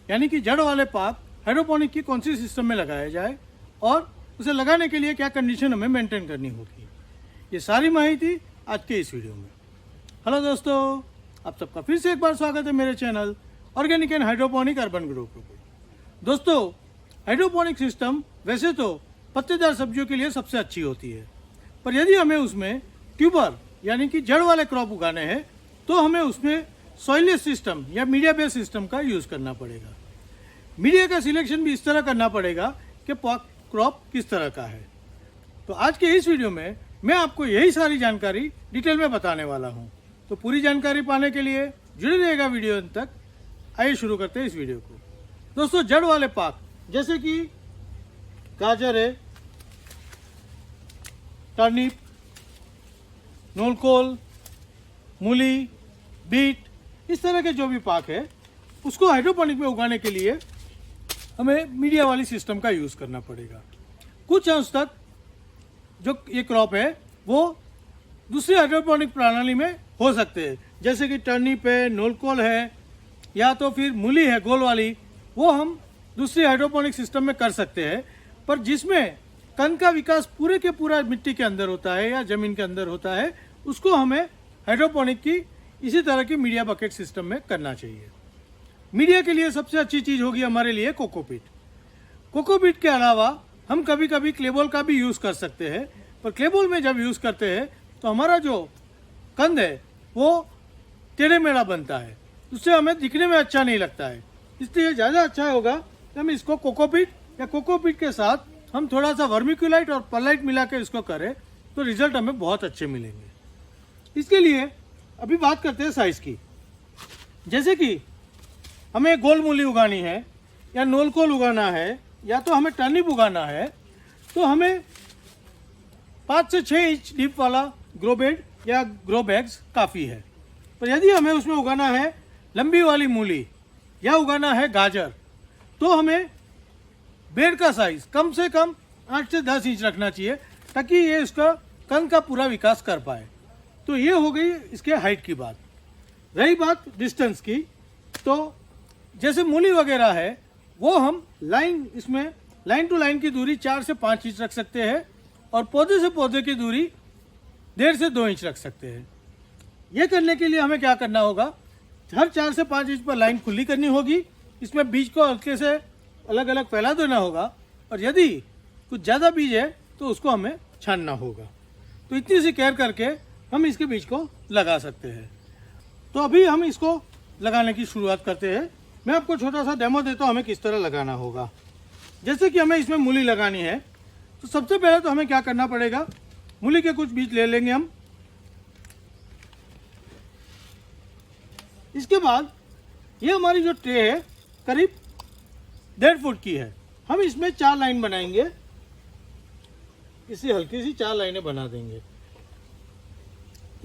यानी कि जड़ वाले पाक हाइड्रोपोनिक की कौन सी सिस्टम में लगाया जाए और उसे लगाने के लिए क्या कंडीशन हमें मेंटेन करनी होगी, ये सारी माहिती आज के इस वीडियो में। हेलो दोस्तों, आप सबका फिर से एक बार स्वागत है मेरे channel organic and hydroponic urban grow पर। दोस्तों, हाइड्रोपोनिक सिस्टम वैसे तो पत्तेदार सब्जियों के लिए सबसे अच्छी होती है, पर यदि हमें उसमें ट्यूबर यानी कि जड़ वाले क्रॉप उगाने हैं तो हमें उसमें सॉइललेस सिस्टम या मीडिया बेस्ड सिस्टम का यूज़ करना पड़ेगा। मीडिया का सिलेक्शन भी इस तरह करना पड़ेगा कि क्रॉप किस तरह का है। तो आज के इस वीडियो में मैं आपको यही सारी जानकारी डिटेल में बताने वाला हूँ। तो पूरी जानकारी पाने के लिए जुड़े रहिएगा वीडियो अंत तक। आइए शुरू करते हैं इस वीडियो को। दोस्तों, जड़ वाले पाक जैसे कि गाजर है, टर्निप, नोलकोल, मूली, बीट, इस तरह के जो भी पाक है उसको हाइड्रोपोनिक में उगाने के लिए हमें मीडिया वाली सिस्टम का यूज़ करना पड़ेगा। कुछ अंश तक जो ये क्रॉप है वो दूसरी हाइड्रोपोनिक प्रणाली में हो सकते हैं, जैसे कि टर्निप है, नोलकोल है या तो फिर मूली है गोल वाली, वो हम दूसरी हाइड्रोपोनिक सिस्टम में कर सकते हैं। पर जिसमें कंद का विकास पूरे के पूरा मिट्टी के अंदर होता है या ज़मीन के अंदर होता है, उसको हमें हाइड्रोपोनिक की इसी तरह की मीडिया बकेट सिस्टम में करना चाहिए। मीडिया के लिए सबसे अच्छी चीज़ होगी हमारे लिए कोकोपीट। कोकोपीट के अलावा हम कभी कभी क्लेबोल का भी यूज़ कर सकते हैं, पर क्लेबोल में जब यूज़ करते हैं तो हमारा जो कंद है वो टेढ़े मेढ़ा बनता है, उससे हमें दिखने में अच्छा नहीं लगता है। इसलिए ज़्यादा अच्छा होगा कि हम इसको कोकोपीट या कोकोपीट के साथ हम थोड़ा सा वर्मिक्यूलाइट और परलाइट मिला के इसको करें तो रिजल्ट हमें बहुत अच्छे मिलेंगे। इसके लिए अभी बात करते हैं साइज़ की। जैसे कि हमें गोल मूली उगानी है या नोलकोल उगाना है या तो हमें टर्निप उगाना है, तो हमें 5 से 6 इंच डीप वाला ग्रो बेड या ग्रो बैग्स काफ़ी है। पर यदि हमें उसमें उगाना है लंबी वाली मूली या उगाना है गाजर, तो हमें बेड का साइज़ कम से कम 8 से 10 इंच रखना चाहिए ताकि ये इसका कंद का पूरा विकास कर पाए। तो ये हो गई इसके हाइट की बात। रही बात डिस्टेंस की, तो जैसे मूली वगैरह है वो हम इसमें लाइन टू लाइन की दूरी 4 से 5 इंच रख सकते हैं और पौधे से पौधे की दूरी 1.5 से 2 इंच रख सकते हैं। ये करने के लिए हमें क्या करना होगा, हर 4 से 5 इंच पर लाइन खुली करनी होगी, इसमें बीज को हल्के से अलग अलग फैला देना होगा और यदि कुछ ज़्यादा बीज है तो उसको हमें छानना होगा। तो इतनी सी केयर करके हम इसके बीज को लगा सकते हैं। तो अभी हम इसको लगाने की शुरुआत करते हैं। मैं आपको छोटा सा डेमो देता हूँ हमें किस तरह लगाना होगा। जैसे कि हमें इसमें मूली लगानी है, तो सबसे पहले तो हमें क्या करना पड़ेगा, मूली के कुछ बीज ले लेंगे हम। इसके बाद ये हमारी जो ट्रे है करीब 1.5 फुट की है, हम इसमें 4 लाइन बनाएंगे। इसे हल्की सी 4 लाइनें बना देंगे।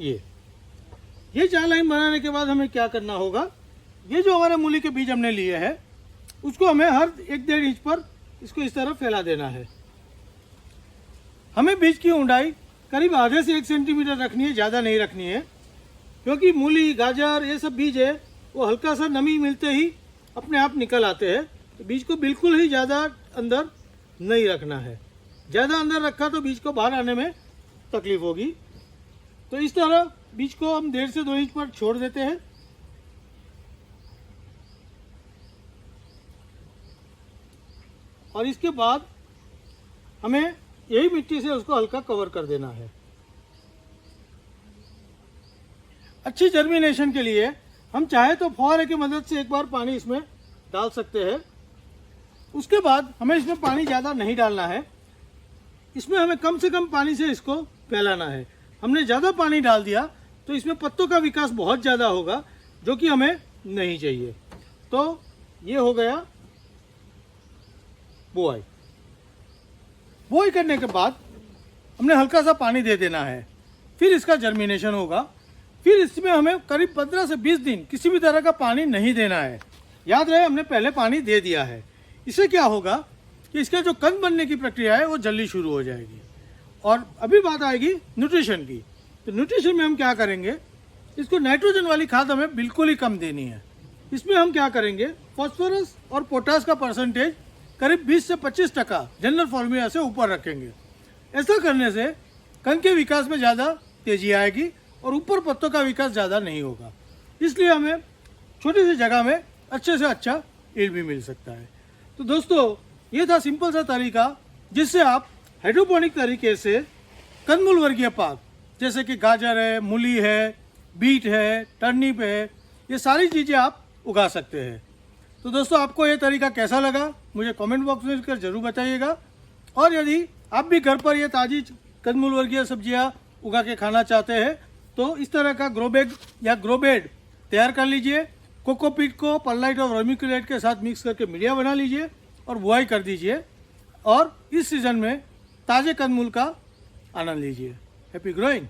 ये 4 लाइन बनाने के बाद हमें क्या करना होगा, ये जो हमारे मूली के बीज हमने लिए हैं उसको हमें हर 1-1.5 इंच पर इसको इस तरह फैला देना है। हमें बीज की ऊंचाई करीब आधे से 1 सेंटीमीटर रखनी है, ज़्यादा नहीं रखनी है, क्योंकि मूली गाजर ये सब बीज है वो हल्का सा नमी मिलते ही अपने आप निकल आते हैं। तो बीज को बिल्कुल ही ज़्यादा अंदर नहीं रखना है, ज़्यादा अंदर रखा तो बीज को बाहर आने में तकलीफ होगी। तो इस तरह बीज को हम 1.5 से 2 इंच पर छोड़ देते हैं। और इसके बाद हमें यही मिट्टी से उसको हल्का कवर कर देना है। अच्छी जर्मिनेशन के लिए हम चाहे तो फुहारे की मदद से एक बार पानी इसमें डाल सकते हैं। उसके बाद हमें इसमें पानी ज़्यादा नहीं डालना है, इसमें हमें कम से कम पानी से इसको फैलाना है। हमने ज़्यादा पानी डाल दिया तो इसमें पत्तों का विकास बहुत ज़्यादा होगा, जो कि हमें नहीं चाहिए। तो ये हो गया बुआई करने के बाद हमने हल्का सा पानी दे देना है, फिर इसका जर्मिनेशन होगा। फिर इसमें हमें करीब 15 से 20 दिन किसी भी तरह का पानी नहीं देना है। याद रहे हमने पहले पानी दे दिया है। इससे क्या होगा कि इसका जो कंद बनने की प्रक्रिया है वो जल्दी शुरू हो जाएगी। और अभी बात आएगी न्यूट्रिशन की। तो न्यूट्रिशन में हम क्या करेंगे, इसको नाइट्रोजन वाली खाद हमें बिल्कुल ही कम देनी है। इसमें हम क्या करेंगे, फास्फोरस और पोटास का परसेंटेज करीब 20 से 25% जनरल फॉर्मूला से ऊपर रखेंगे। ऐसा करने से कंद के विकास में ज़्यादा तेजी आएगी और ऊपर पत्तों का विकास ज़्यादा नहीं होगा। इसलिए हमें छोटी सी जगह में अच्छे से अच्छा यील्ड भी मिल सकता है। तो दोस्तों, ये था सिंपल सा तरीका जिससे आप हाइड्रोपोनिक तरीके से कंदमूल वर्गीय पाक जैसे कि गाजर है, मूली है, बीट है, टर्निप है, ये सारी चीज़ें आप उगा सकते हैं। तो दोस्तों, आपको ये तरीका कैसा लगा मुझे कमेंट बॉक्स में लिखकर जरूर बताइएगा। और यदि आप भी घर पर ये ताज़ी कंदमूल वर्गीय सब्जियां उगा के खाना चाहते हैं तो इस तरह का ग्रो बैग या ग्रो बेड तैयार कर लीजिए। कोकोपीट को परलाइट और वर्मिकुलेट के साथ मिक्स करके मीडिया बना लीजिए और बुआई कर दीजिए और इस सीज़न में ताज़े कंदमूल का आनंद लीजिए। Happy growing.